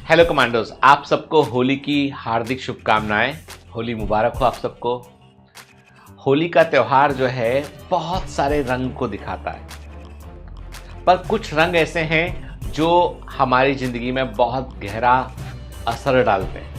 Hello commandos, आप सबको होली की हार्दिक शुभकामनाएं। होली मुबारक हो आप सबको। होली का त्यौहार जो है बहुत सारे रंग को दिखाता है, पर कुछ रंग ऐसे हैं जो हमारी जिंदगी में बहुत गहरा असर डालते हैं।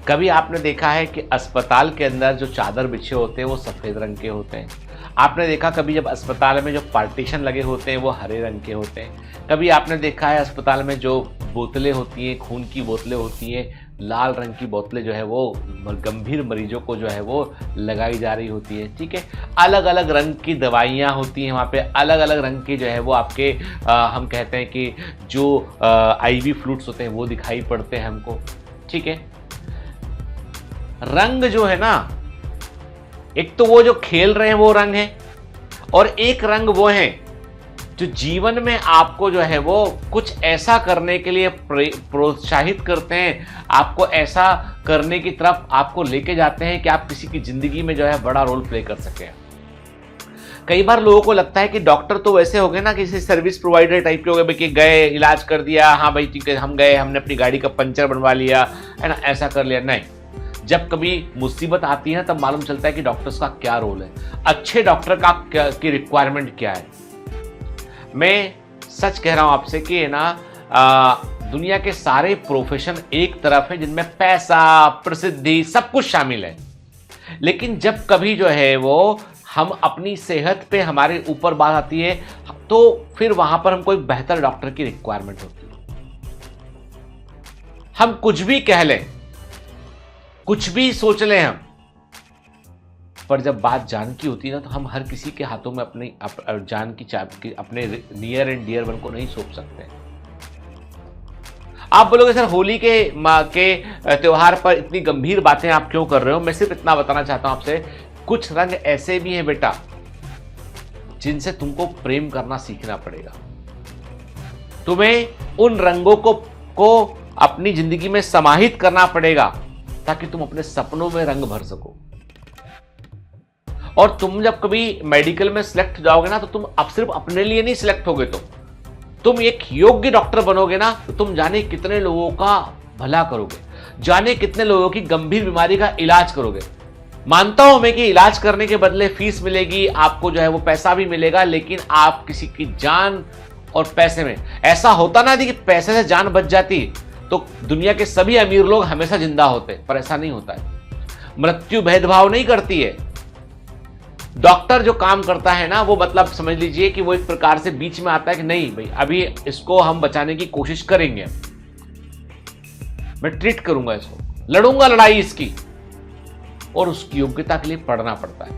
कभी आपने देखा है कि अस्पताल के अंदर जो चादर बिछे होते हैं वो सफ़ेद रंग के होते हैं। आपने देखा कभी जब अस्पताल में जो पार्टीशन लगे होते हैं वो हरे रंग के होते हैं। कभी आपने देखा है अस्पताल में जो बोतलें होती हैं, खून की बोतलें होती हैं, लाल रंग की बोतलें जो है वो गंभीर मरीजों को जो है वो लगाई जा रही होती है। ठीक है, अलग अलग रंग की दवाइयाँ होती हैं वहाँ पे, अलग अलग रंग की जो है वो आपके हम कहते हैं कि जो IV फ्लूइड्स होते हैं वो दिखाई पड़ते हैं हमको। ठीक है, रंग जो है ना, एक तो वो जो खेल रहे हैं वो रंग है, और एक रंग वो है जो जीवन में आपको जो है वो कुछ ऐसा करने के लिए प्रोत्साहित करते हैं, आपको ऐसा करने की तरफ आपको लेके जाते हैं कि आप किसी की जिंदगी में जो है बड़ा रोल प्ले कर सकें। कई बार लोगों को लगता है कि डॉक्टर तो वैसे हो गए ना, किसी सर्विस प्रोवाइडर टाइप के हो गए कि गए इलाज कर दिया, हाँ भाई ठीक है, हम गए, हमने अपनी गाड़ी का पंचर बनवा लिया है ना, ऐसा कर लिया। नहीं, जब कभी मुसीबत आती है तब मालूम चलता है कि डॉक्टर्स का क्या रोल है, अच्छे डॉक्टर की रिक्वायरमेंट क्या है। मैं सच कह रहा हूं आपसे कि है ना, दुनिया के सारे प्रोफेशन एक तरफ है जिनमें पैसा, प्रसिद्धि सब कुछ शामिल है, लेकिन जब कभी जो है वो हम अपनी सेहत पे हमारे ऊपर बात आती है तो फिर वहां पर हमको एक बेहतर डॉक्टर की रिक्वायरमेंट होती है। हम कुछ भी कह लें, कुछ भी सोच लें हम, पर जब बात जान की होती है ना तो हम हर किसी के हाथों में अपनी जान की चाबी, अपने नियर एंड डियर वन को नहीं सौंप सकते। आप बोलोगे सर होली के त्योहार पर इतनी गंभीर बातें आप क्यों कर रहे हो? मैं सिर्फ इतना बताना चाहता हूं आपसे, कुछ रंग ऐसे भी हैं बेटा जिनसे तुमको प्रेम करना सीखना पड़ेगा। तुम्हें उन रंगों को अपनी जिंदगी में समाहित करना पड़ेगा ताकि तुम अपने सपनों में रंग भर सको। और तुम जब कभी मेडिकल में सिलेक्ट हो जाओगे ना तो तुम अब सिर्फ अपने लिए नहीं सिलेक्ट होगे, तुम एक योग्य डॉक्टर बनोगे ना तो तुम जाने कितने लोगों का भला करोगे, जाने कितने लोगों की गंभीर बीमारी का इलाज करोगे। मानता हूं मैं कि इलाज करने के बदले फीस मिलेगी, आपको जो है वो पैसा भी मिलेगा, लेकिन आप किसी की जान और पैसे में, ऐसा होता ना कि पैसे से जान बच जाती तो दुनिया के सभी अमीर लोग हमेशा जिंदा होते, पर ऐसा नहीं होता है। मृत्यु भेदभाव नहीं करती है। डॉक्टर जो काम करता है ना वो मतलब समझ लीजिए कि वो एक प्रकार से बीच में आता है कि नहीं भाई अभी इसको हम बचाने की कोशिश करेंगे, मैं ट्रीट करूंगा इसको, लड़ूंगा लड़ाई इसकी, और उसकी योग्यता के लिए पढ़ना पड़ता है।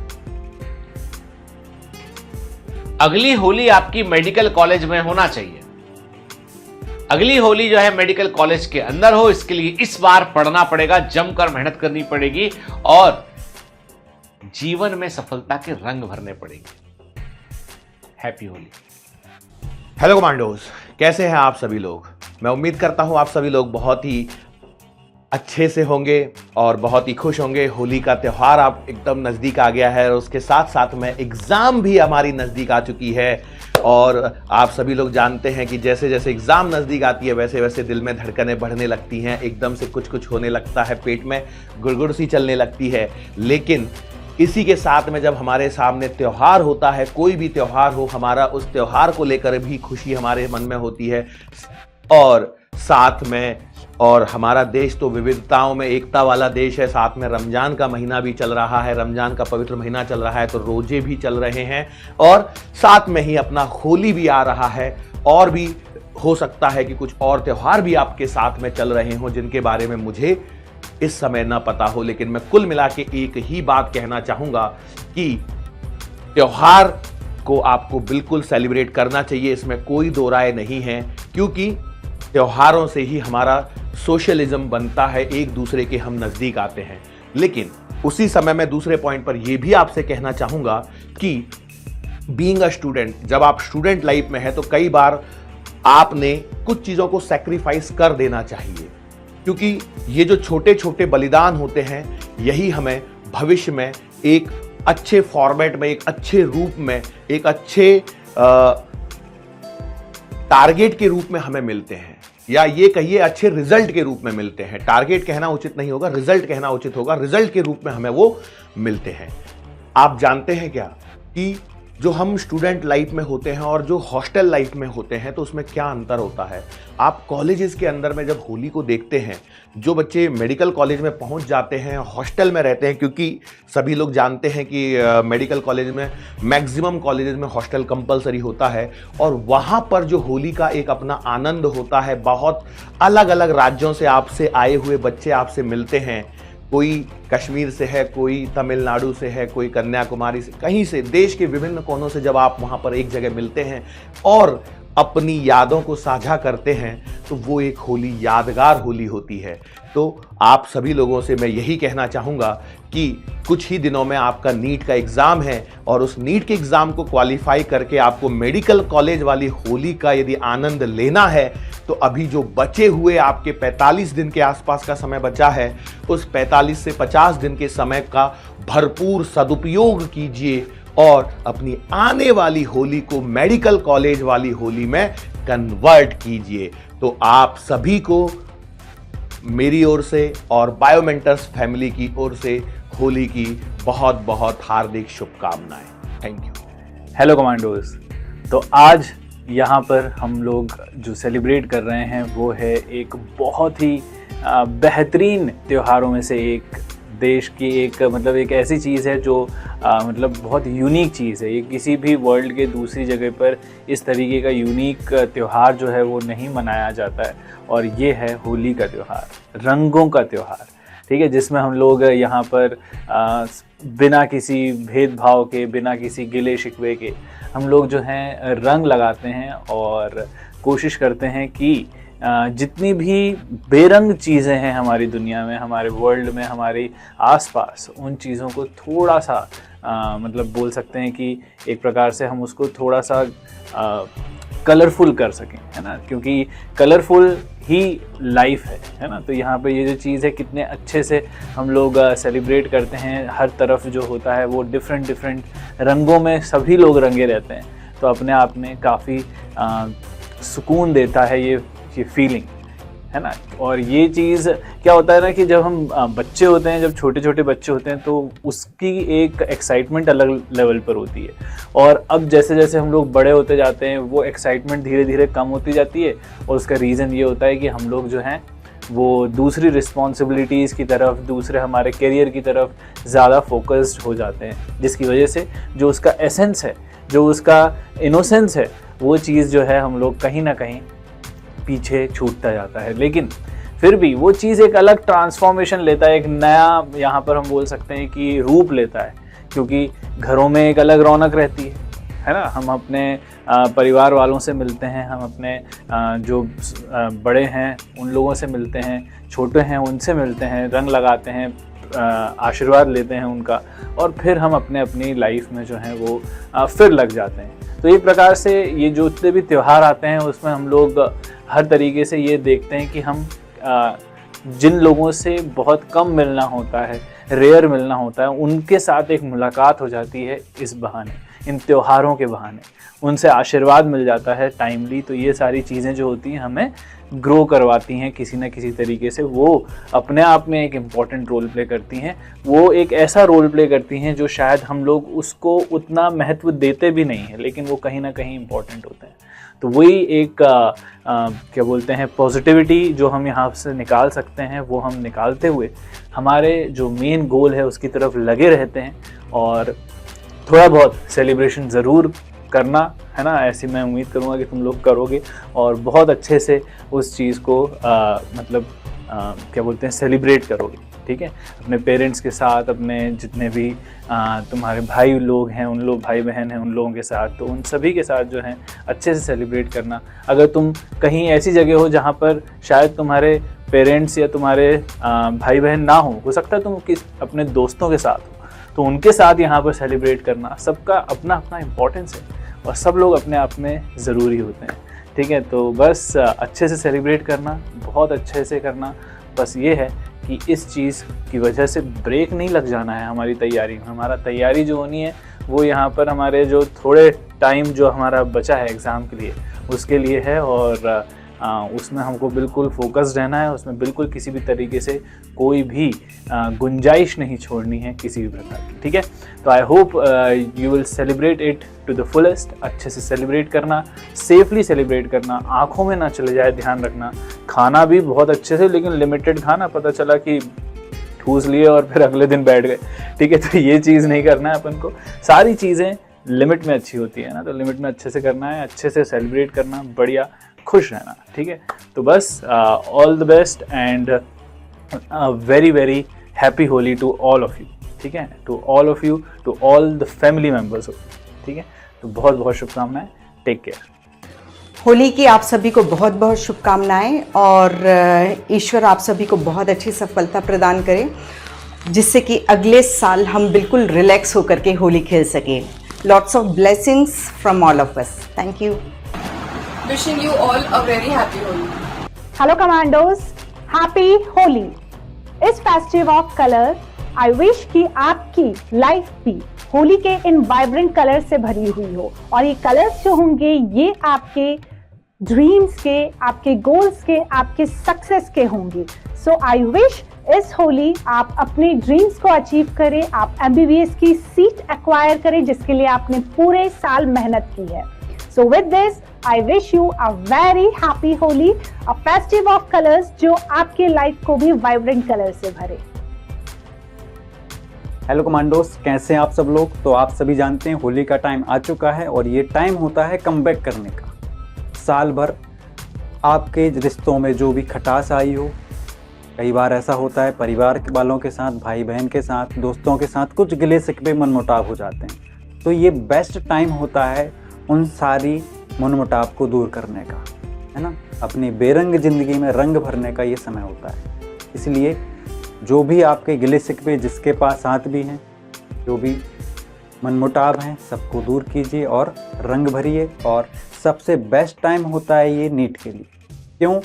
अगली होली आपकी मेडिकल कॉलेज में होना चाहिए, अगली होली जो है मेडिकल कॉलेज के अंदर हो, इसके लिए इस बार पढ़ना पड़ेगा, जमकर मेहनत करनी पड़ेगी और जीवन में सफलता के रंग भरने पड़ेंगे। हैप्पी होली। हेलो कमांडोज, कैसे हैं आप सभी लोग? मैं उम्मीद करता हूं आप सभी लोग बहुत ही अच्छे से होंगे और बहुत ही खुश होंगे। होली का त्यौहार आप एकदम नज़दीक आ गया है और उसके साथ साथ में एग्ज़ाम भी हमारी नज़दीक आ चुकी है। और आप सभी लोग जानते हैं कि जैसे जैसे एग्ज़ाम नज़दीक आती है वैसे वैसे दिल में धड़कनें बढ़ने लगती हैं, एकदम से कुछ कुछ होने लगता है, पेट में गुड़गुड़ सी चलने लगती है। लेकिन इसी के साथ में जब हमारे सामने त्यौहार होता है, कोई भी त्यौहार हो, हमारा उस त्यौहार को लेकर भी खुशी हमारे मन में होती है। और साथ में, और हमारा देश तो विविधताओं में एकता वाला देश है, साथ में रमज़ान का महीना भी चल रहा है, रमज़ान का पवित्र महीना चल रहा है, तो रोजे भी चल रहे हैं और साथ में ही अपना होली भी आ रहा है। और भी हो सकता है कि कुछ और त्यौहार भी आपके साथ में चल रहे हों जिनके बारे में मुझे इस समय ना पता हो, लेकिन मैं कुल मिला के एक ही बात कहना चाहूँगा कि त्यौहार को आपको बिल्कुल सेलिब्रेट करना चाहिए, इसमें कोई दो राय नहीं है, क्योंकि त्योहारों से ही हमारा सोशलिज्म बनता है, एक दूसरे के हम नज़दीक आते हैं। लेकिन उसी समय मैं दूसरे पॉइंट पर यह भी आपसे कहना चाहूँगा कि बीइंग अ स्टूडेंट, जब आप स्टूडेंट लाइफ में है तो कई बार आपने कुछ चीज़ों को सैक्रिफाइस कर देना चाहिए, क्योंकि ये जो छोटे छोटे बलिदान होते हैं यही हमें भविष्य में एक अच्छे फॉर्मेट में, एक अच्छे रूप में, एक अच्छे टारगेट के रूप में हमें मिलते हैं, या ये कहिए अच्छे रिजल्ट के रूप में मिलते हैं। टारगेट कहना उचित नहीं होगा, रिजल्ट कहना उचित होगा। रिजल्ट के रूप में हमें वो मिलते हैं। आप जानते हैं क्या कि जो हम स्टूडेंट लाइफ में होते हैं और जो हॉस्टल लाइफ में होते हैं तो उसमें क्या अंतर होता है। आप कॉलेजेस के अंदर में जब होली को देखते हैं, जो बच्चे मेडिकल कॉलेज में पहुंच जाते हैं, हॉस्टल में रहते हैं, क्योंकि सभी लोग जानते हैं कि मेडिकल कॉलेज में, मैक्सिमम कॉलेजेस में हॉस्टल कंपलसरी होता है, और वहाँ पर जो होली का एक अपना आनंद होता है। बहुत अलग अलग राज्यों से आपसे आए हुए बच्चे आपसे मिलते हैं। कोई कश्मीर से है, कोई तमिलनाडु से है, कोई कन्याकुमारी से, कहीं से, देश के विभिन्न कोनों से जब आप वहाँ पर एक जगह मिलते हैं और अपनी यादों को साझा करते हैं तो वो एक होली यादगार होली होती है। तो आप सभी लोगों से मैं यही कहना चाहूँगा कि कुछ ही दिनों में आपका नीट का एग्ज़ाम है, और उस नीट के एग्ज़ाम को क्वालिफाई करके आपको मेडिकल कॉलेज वाली होली का यदि आनंद लेना है तो अभी जो बचे हुए आपके 45 दिन के आसपास का समय बचा है, उस 45 से 50 दिन के समय का भरपूर सदुपयोग कीजिए और अपनी आने वाली होली को मेडिकल कॉलेज वाली होली में कन्वर्ट कीजिए। तो आप सभी को मेरी ओर से और बायोमेंटर्स फैमिली की ओर से होली की बहुत बहुत हार्दिक शुभकामनाएं। Thank you. Hello commandos. तो आज यहाँ पर हम लोग जो सेलिब्रेट कर रहे हैं वो है एक बहुत ही बेहतरीन त्योहारों में से एक, देश की एक मतलब एक ऐसी चीज़ है जो मतलब बहुत यूनिक चीज़ है। ये किसी भी वर्ल्ड के दूसरी जगह पर इस तरीके का यूनिक त्यौहार जो है वो नहीं मनाया जाता है, और ये है होली का त्यौहार, रंगों का त्यौहार। ठीक है, जिसमें हम लोग यहाँ पर बिना किसी भेदभाव के, बिना किसी गिले शिकवे के हम लोग जो हैं रंग लगाते हैं और कोशिश करते हैं कि जितनी भी बेरंग चीज़ें हैं हमारी दुनिया में, हमारे वर्ल्ड में, हमारे आसपास, उन चीज़ों को थोड़ा सा मतलब बोल सकते हैं कि एक प्रकार से हम उसको थोड़ा सा कलरफुल कर सकें, है ना, क्योंकि कलरफुल ही लाइफ है ना। तो यहाँ पे ये जो चीज़ है कितने अच्छे से हम लोग सेलिब्रेट करते हैं। हर तरफ जो होता है वो डिफरेंट डिफरेंट रंगों में सभी लोग रंगे रहते हैं, तो अपने आप में काफ़ी सुकून देता है ये फीलिंग, है ना। और ये चीज़ क्या होता है ना कि जब हम बच्चे होते हैं, जब छोटे छोटे बच्चे होते हैं, तो उसकी एक एक्साइटमेंट अलग लेवल पर होती है, और अब जैसे जैसे हम लोग बड़े होते जाते हैं वो एक्साइटमेंट धीरे धीरे कम होती जाती है। और उसका रीज़न ये होता है कि हम लोग जो हैं वो दूसरी रिस्पॉन्सिबिलिटीज़ की तरफ, दूसरे हमारे करियर की तरफ ज़्यादा फोकस्ड हो जाते हैं, जिसकी वजह से जो उसका एसेंस है, जो उसका इनोसेंस है, वो चीज़ जो है हम लोग कहीं ना कहीं पीछे छूटता जाता है। लेकिन फिर भी वो चीज़ एक अलग ट्रांसफॉर्मेशन लेता है, एक नया यहाँ पर हम बोल सकते हैं कि रूप लेता है, क्योंकि घरों में एक अलग रौनक रहती है ना। हम अपने परिवार वालों से मिलते हैं, हम अपने जो बड़े हैं उन लोगों से मिलते हैं, छोटे हैं उनसे मिलते हैं, रंग लगाते हैं, आशीर्वाद लेते हैं उनका, और फिर हम अपने अपनी लाइफ में जो है वो फिर लग जाते हैं। तो ये प्रकार से ये जो जितने भी त्यौहार आते हैं उसमें हम लोग हर तरीके से ये देखते हैं कि हम जिन लोगों से बहुत कम मिलना होता है, रेयर मिलना होता है, उनके साथ एक मुलाकात हो जाती है इस बहाने, इन त्योहारों के बहाने, उनसे आशीर्वाद मिल जाता है टाइमली। तो ये सारी चीज़ें जो होती हैं हमें ग्रो करवाती हैं किसी न किसी तरीके से। वो अपने आप में एक इम्पॉर्टेंट रोल प्ले करती हैं। वो एक ऐसा रोल प्ले करती हैं जो शायद हम लोग उसको उतना महत्व देते भी नहीं हैं, लेकिन वो कहीं ना कहीं इम्पॉर्टेंट होते हैं। तो वही एक क्या बोलते हैं पॉजिटिविटी जो हम यहाँ से निकाल सकते हैं, वो हम निकालते हुए हमारे जो मेन गोल है उसकी तरफ लगे रहते हैं, और थोड़ा बहुत सेलिब्रेशन ज़रूर करना, है ना। ऐसी मैं उम्मीद करूँगा कि तुम लोग करोगे और बहुत अच्छे से उस चीज़ को मतलब क्या बोलते हैं सेलिब्रेट करोगे, ठीक है, अपने पेरेंट्स के साथ, अपने जितने भी तुम्हारे भाई लोग हैं, उन लोग भाई बहन हैं, उन लोगों के साथ, तो उन सभी के साथ जो है अच्छे से सेलिब्रेट करना। अगर तुम कहीं ऐसी जगह हो जहाँ पर शायद तुम्हारे पेरेंट्स या तुम्हारे भाई बहन ना हो सकता है तुम अपने दोस्तों के साथ हो, तो उनके साथ यहाँ पर सेलिब्रेट करना। सबका अपना अपना इम्पोर्टेंस है और सब लोग अपने आप में ज़रूरी होते हैं, ठीक है। तो बस अच्छे से सेलिब्रेट करना, बहुत अच्छे से करना। बस ये है कि इस चीज़ की वजह से ब्रेक नहीं लग जाना है हमारी तैयारी में। हमारा तैयारी जो होनी है वो यहाँ पर हमारे जो थोड़े टाइम जो हमारा बचा है एग्ज़ाम के लिए, उसके लिए है और उसमें हमको बिल्कुल फोकस्ड रहना है, उसमें बिल्कुल किसी भी तरीके से कोई भी गुंजाइश नहीं छोड़नी है किसी भी प्रकार की, ठीक है। तो I hope you will celebrate it to the fullest. अच्छे से सेलिब्रेट करना, सेफली सेलिब्रेट करना, आँखों में ना चले जाए, ध्यान रखना। खाना भी बहुत अच्छे से, लेकिन लिमिटेड खाना, पता चला कि ठूस लिए और फिर अगले दिन बैठ गए, ठीक है। तो ये चीज़ नहीं करना है अपन को। सारी चीज़ें लिमिट में अच्छी होती है ना, तो लिमिट में अच्छे से करना है, अच्छे से सेलिब्रेट करना, बढ़िया खुश रहना, ठीक है। तो बस all the best and very very happy Holi to all of you, ठीक है, to all of you, to all the family members of you, ठीक है। तो बहुत बहुत शुभकामनाएं, टेक केयर। होली की आप सभी को बहुत बहुत शुभकामनाएं और ईश्वर आप सभी को बहुत अच्छी सफलता प्रदान करे, जिससे कि अगले साल हम बिल्कुल रिलैक्स होकर के होली खेल सकें। Lots of blessings from all of us. Thank you. Wishing you all a very happy Holi. Hello commandos, happy Holi. इस festive of colour I wish कि आपकी लाइफ भी होली के इन वाइब्रेंट कलर से भरी हुई हो, और ये कलर्स जो होंगे ये आपके ड्रीम्स के, आपके गोल्स के, आपके सक्सेस के होंगे। सो आई विश इस होली आप अपने ड्रीम्स को अचीव करें, आप MBBS की सीट एक्वायर करें जिसके लिए आपने पूरे साल मेहनत की है। So with this, I wish you a very happy Holi, a festive of colors जो आपके लाइफ को भी वाइब्रेंट कलर से भरे। हेलो कमांडोस, कैसे हैं आप सब लोग। तो आप सभी जानते हैं होली का टाइम आ चुका है और ये टाइम होता है कमबैक करने का। साल भर आपके रिश्तों में जो भी खटास आई हो, कई बार ऐसा होता है परिवार के वालों के साथ, भाई बहन के साथ, दोस्तों के साथ कुछ गिले शिकवे मनमुटाव हो जाते हैं। तो ये बेस्ट टाइम होता है उन सारी मनमुटाव को दूर करने का, है ना। अपनी बेरंग ज़िंदगी में रंग भरने का ये समय होता है। इसलिए जो भी आपके गिले शिकवे जिसके पास साथ भी हैं, जो भी मनमुटाव हैं, सबको दूर कीजिए और रंग भरिए। और सबसे बेस्ट टाइम होता है ये नीट के लिए। क्यों?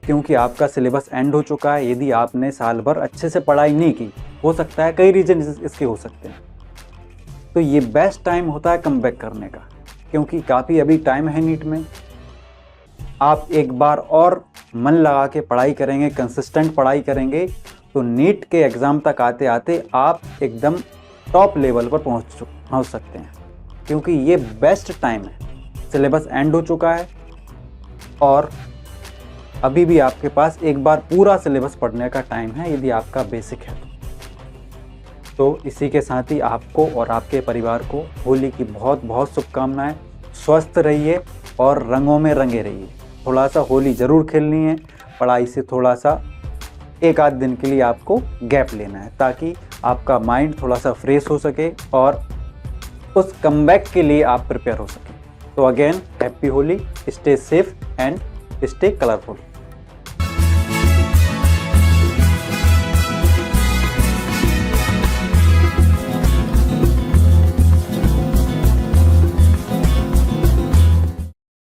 क्योंकि आपका सिलेबस एंड हो चुका है। यदि आपने साल भर अच्छे से पढ़ाई नहीं की, हो सकता है कई रीज़न इसके हो सकते हैं, तो ये बेस्ट टाइम होता है कमबैक करने का। क्योंकि काफ़ी अभी टाइम है नीट में, आप एक बार और मन लगा के पढ़ाई करेंगे, कंसिस्टेंट पढ़ाई करेंगे, तो नीट के एग्ज़ाम तक आते आते आप एकदम टॉप लेवल पर पहुंच सकते हैं। क्योंकि ये बेस्ट टाइम है। सिलेबस एंड हो चुका है और अभी भी आपके पास एक बार पूरा सिलेबस पढ़ने का टाइम है यदि आपका बेसिक है तो इसी के साथ ही आपको और आपके परिवार को होली की बहुत बहुत शुभकामनाएं। स्वस्थ रहिए और रंगों में रंगे रहिए। थोड़ा सा होली ज़रूर खेलनी है, पढ़ाई से थोड़ा सा एक आध दिन के लिए आपको गैप लेना है, ताकि आपका माइंड थोड़ा सा फ्रेश हो सके और उस कमबैक के लिए आप प्रिपेयर हो सकें। तो again happy Holi, stay safe and stay colourful.